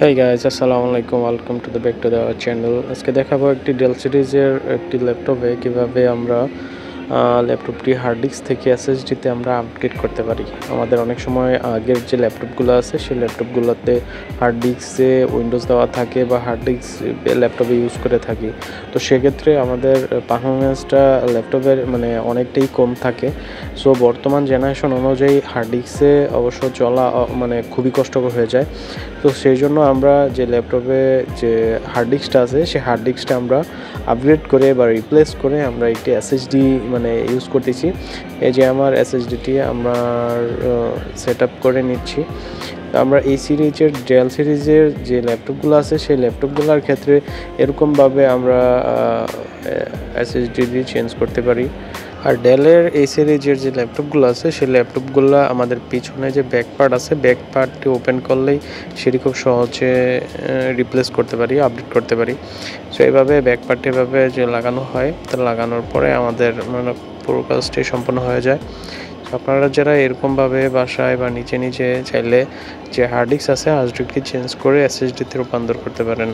Hey guys, আসসালামু আলাইকুম, welcome to the back to the channel. আজকে দেখাবো একটি ডেল সিরিজের একটি ল্যাপটপে কিভাবে আমরা ল্যাপটপটি হার্ড ডিস্ক থেকে এসএসডিতে আমরা আপগ্রেড করতে পারি। আমাদের অনেক সময় আগের যে ল্যাপটপগুলো আছে সেই ল্যাপটপগুলোতে হার্ড ডিস্কে উইন্ডোজ দেওয়া থাকে বা হার্ড ডিস্ক ল্যাপটপে ইউজ করে থাকি। তো সেক্ষেত্রে আমাদের পারফরমেন্সটা ল্যাপটপের মানে অনেকটাই কম থাকে। সো বর্তমান জেনারেশন অনুযায়ী হার্ড ডিস্কে অবশ্য চলা মানে খুবই কষ্টকর হয়ে যায়। তো সেই জন্য আমরা যে ল্যাপটপে যে হার্ড ডিস্কটা আছে সেই হার্ড ডিস্কটা আমরা আপগ্রেড করে বা রিপ্লেস করে আমরা একটি এসএসডি মানে ইউজ করতেছি। এই যে আমার এসএসডিটি আমার সেট আপ করে নিচ্ছি। আমরা এই সিরিজের ডেল সিরিজের যে ল্যাপটপগুলো আছে সেই ল্যাপটপগুলোর ক্ষেত্রে এরকমভাবে আমরা এসএসডি চেঞ্জ করতে পারি। আর ডেলের এই সিরিজের যে ল্যাপটপগুলো আছে সেই ল্যাপটপগুলো আমাদের পিছনে যে ব্যাক পার্ট আছে ব্যাক পার্টটি ওপেন করলেই সেটি খুব সহজে রিপ্লেস করতে পারি, আপডেট করতে পারি। সো এইভাবে ব্যাক পার্টটি এভাবে যে লাগানো হয়, তা লাগানোর পরে আমাদের মানে পুরো কাজটি সম্পন্ন হয়ে যায়। আপনারা যারা এরকমভাবে বাসায় বা নিচে চাইলে যে হার্ড ডিস্ক আছে হার্ড ডিস্কটি চেঞ্জ করে এসএসডিতে রূপান্তর করতে পারেন।